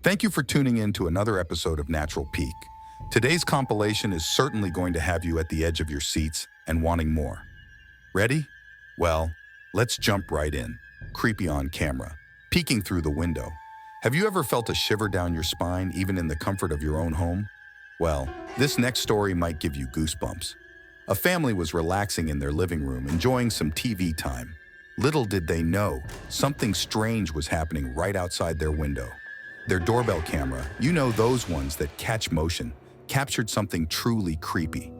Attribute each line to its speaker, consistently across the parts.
Speaker 1: Thank you for tuning in to another episode of Natural Peak. Today's compilation is certainly going to have you at the edge of your seats and wanting more. Ready? Well, let's jump right in. Creepy on camera, peeking through the window. Have you ever felt a shiver down your spine even in the comfort of your own home? Well, this next story might give you goosebumps. A family was relaxing in their living room, enjoying some TV time. Little did they know, something strange was happening right outside their window. Their doorbell camera, you know those ones that catch motion, captured something truly creepy.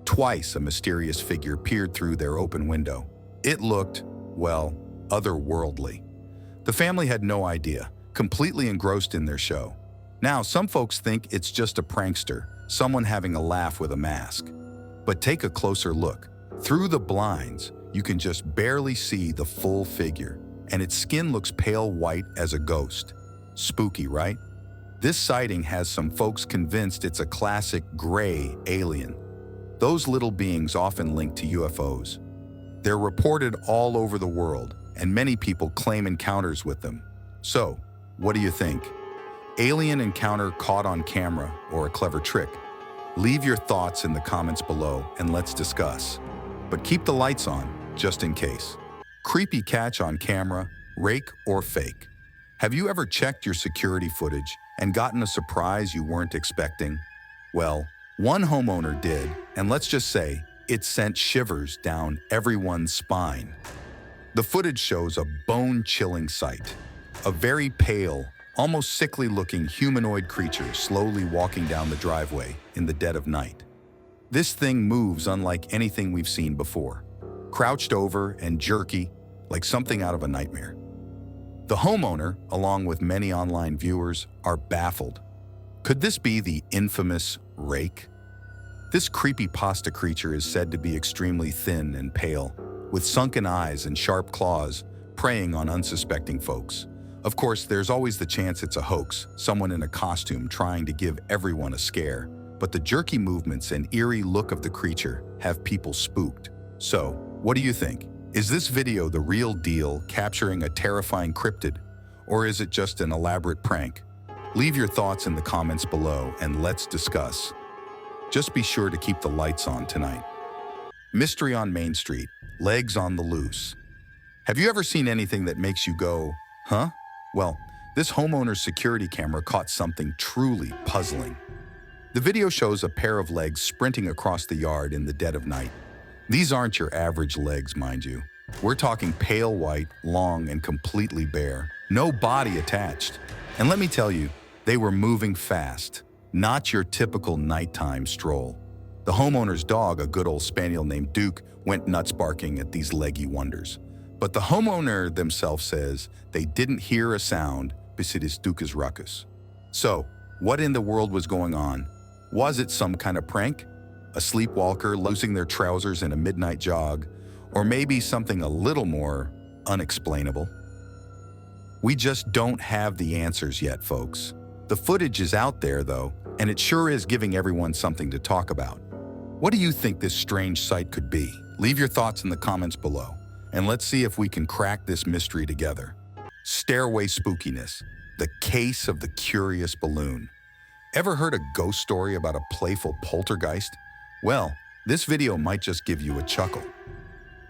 Speaker 1: Twice a mysterious figure peered through their open window. It looked, well, otherworldly. The family had no idea, completely engrossed in their show. Now, some folks think it's just a prankster, someone having a laugh with a mask. But take a closer look. Through the blinds, you can just barely see the full figure, and its skin looks pale white as a ghost. Spooky, right? This sighting has some folks convinced it's a classic gray alien. Those little beings often linked to UFOs. They're reported all over the world, and many people claim encounters with them. So, what do you think? Alien encounter caught on camera or a clever trick? Leave your thoughts in the comments below and let's discuss. But keep the lights on, just in case. Creepy catch on camera, rake or fake? Have you ever checked your security footage and gotten a surprise you weren't expecting? Well, one homeowner did, and let's just say it sent shivers down everyone's spine. The footage shows a bone-chilling sight. A very pale, almost sickly-looking humanoid creature slowly walking down the driveway in the dead of night. This thing moves unlike anything we've seen before, crouched over and jerky, like something out of a nightmare. The homeowner, along with many online viewers, are baffled. Could this be the infamous rake? This creepypasta creature is said to be extremely thin and pale, with sunken eyes and sharp claws, preying on unsuspecting folks. Of course, there's always the chance it's a hoax, someone in a costume trying to give everyone a scare. But the jerky movements and eerie look of the creature have people spooked. So, what do you think? Is this video the real deal, capturing a terrifying cryptid? Or is it just an elaborate prank? Leave your thoughts in the comments below and let's discuss. Just be sure to keep the lights on tonight. Mystery on Main Street, legs on the loose. Have you ever seen anything that makes you go, huh? Well, this homeowner's security camera caught something truly puzzling. The video shows a pair of legs sprinting across the yard in the dead of night. These aren't your average legs, mind you. We're talking pale white, long, and completely bare. No body attached. And let me tell you, they were moving fast. Not your typical nighttime stroll. The homeowner's dog, a good old spaniel named Duke, went nuts barking at these leggy wonders. But the homeowner themselves says they didn't hear a sound besides Duke's ruckus. So, what in the world was going on? Was it some kind of prank? A sleepwalker losing their trousers in a midnight jog? Or maybe something a little more unexplainable? We just don't have the answers yet, folks. The footage is out there, though, and it sure is giving everyone something to talk about. What do you think this strange sight could be? Leave your thoughts in the comments below, and let's see if we can crack this mystery together. Stairway spookiness, the case of the curious balloon. Ever heard a ghost story about a playful poltergeist? Well, this video might just give you a chuckle.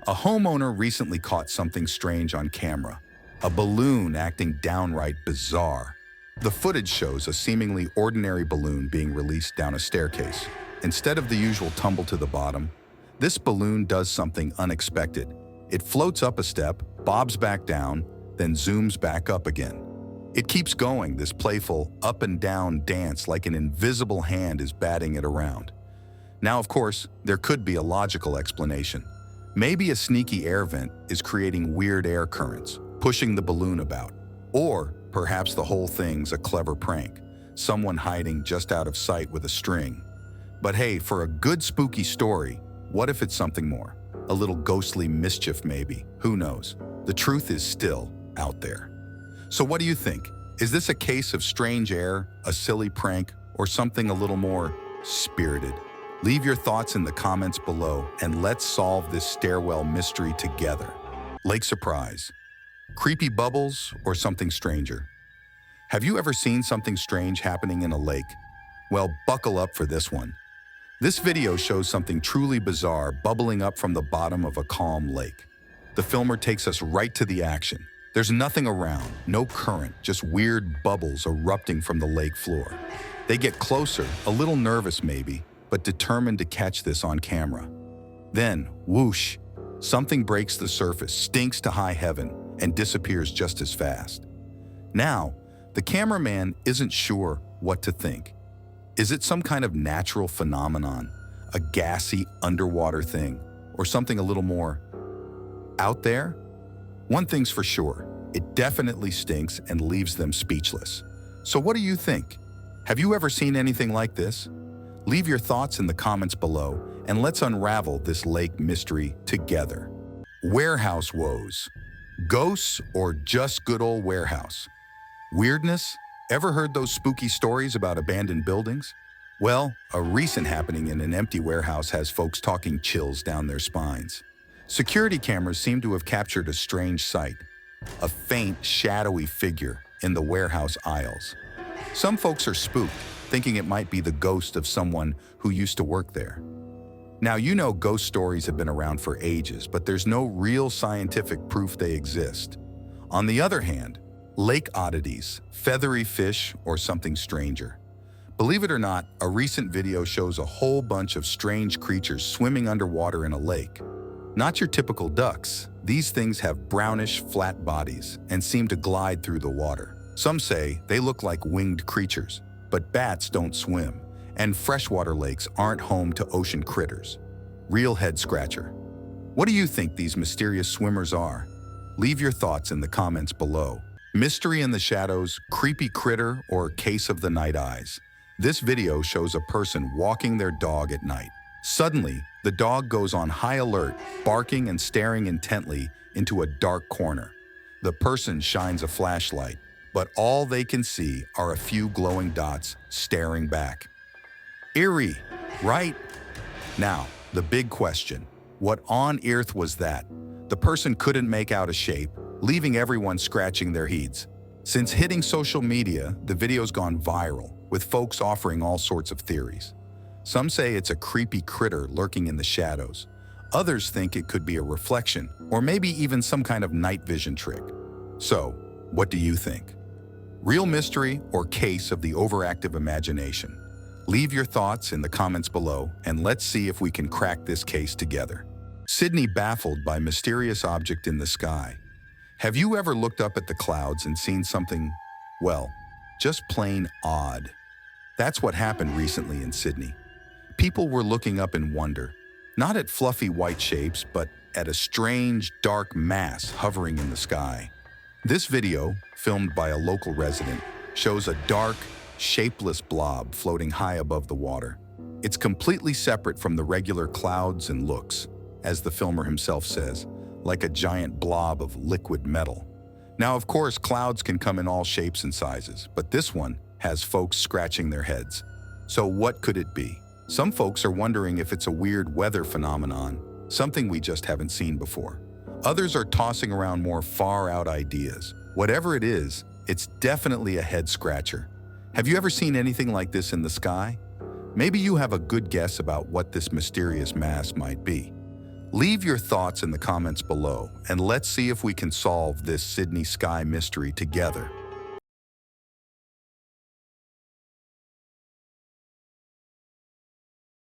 Speaker 1: A homeowner recently caught something strange on camera, a balloon acting downright bizarre. The footage shows a seemingly ordinary balloon being released down a staircase. Instead of the usual tumble to the bottom, this balloon does something unexpected. It floats up a step, bobs back down, then zooms back up again. It keeps going, this playful up and down dance like an invisible hand is batting it around. Now, of course, there could be a logical explanation. Maybe a sneaky air vent is creating weird air currents, pushing the balloon about. Or perhaps the whole thing's a clever prank, someone hiding just out of sight with a string. But hey, for a good spooky story, what if it's something more? A little ghostly mischief maybe, who knows? The truth is still out there. So what do you think? Is this a case of strange air, a silly prank, or something a little more spirited? Leave your thoughts in the comments below and let's solve this stairwell mystery together. Lake surprise, creepy bubbles, or something stranger? Have you ever seen something strange happening in a lake? Well, buckle up for this one. This video shows something truly bizarre bubbling up from the bottom of a calm lake. The filmer takes us right to the action. There's nothing around, no current, just weird bubbles erupting from the lake floor. They get closer, a little nervous maybe, but determined to catch this on camera. Then, whoosh, something breaks the surface, stinks to high heaven, and disappears just as fast. Now, the cameraman isn't sure what to think. Is it some kind of natural phenomenon, a gassy underwater thing, or something a little more out there? One thing's for sure, it definitely stinks and leaves them speechless. So what do you think? Have you ever seen anything like this? Leave your thoughts in the comments below, and let's unravel this lake mystery together. Warehouse woes. Ghosts or just good old warehouse? Weirdness? Ever heard those spooky stories about abandoned buildings? Well, a recent happening in an empty warehouse has folks talking chills down their spines. Security cameras seem to have captured a strange sight, a faint, shadowy figure in the warehouse aisles. Some folks are spooked, thinking it might be the ghost of someone who used to work there. Now, you know ghost stories have been around for ages, but there's no real scientific proof they exist. On the other hand, lake oddities, feathery fish, or something stranger. Believe it or not, a recent video shows a whole bunch of strange creatures swimming underwater in a lake. Not your typical ducks. These things have brownish, flat bodies and seem to glide through the water. Some say they look like winged creatures, but bats don't swim, and freshwater lakes aren't home to ocean critters. Real head scratcher. What do you think these mysterious swimmers are? Leave your thoughts in the comments below. Mystery in the shadows, creepy critter, or case of the night eyes. This video shows a person walking their dog at night. Suddenly, the dog goes on high alert, barking and staring intently into a dark corner. The person shines a flashlight, but all they can see are a few glowing dots staring back. Eerie, right? Now, the big question. What on earth was that? The person couldn't make out a shape, leaving everyone scratching their heads. Since hitting social media, the video's gone viral, with folks offering all sorts of theories. Some say it's a creepy critter lurking in the shadows. Others think it could be a reflection, or maybe even some kind of night vision trick. So, what do you think? Real mystery or case of the overactive imagination? Leave your thoughts in the comments below, and let's see if we can crack this case together. Sydney baffled by mysterious object in the sky. Have you ever looked up at the clouds and seen something, well, just plain odd? That's what happened recently in Sydney. People were looking up in wonder, not at fluffy white shapes, but at a strange, dark mass hovering in the sky. This video, filmed by a local resident, shows a dark, shapeless blob floating high above the water. It's completely separate from the regular clouds and looks, as the filmer himself says, like a giant blob of liquid metal. Now, of course, clouds can come in all shapes and sizes, but this one has folks scratching their heads. So what could it be? Some folks are wondering if it's a weird weather phenomenon, something we just haven't seen before. Others are tossing around more far-out ideas. Whatever it is, it's definitely a head-scratcher. Have you ever seen anything like this in the sky? Maybe you have a good guess about what this mysterious mass might be. Leave your thoughts in the comments below, and let's see if we can solve this Sydney sky mystery together.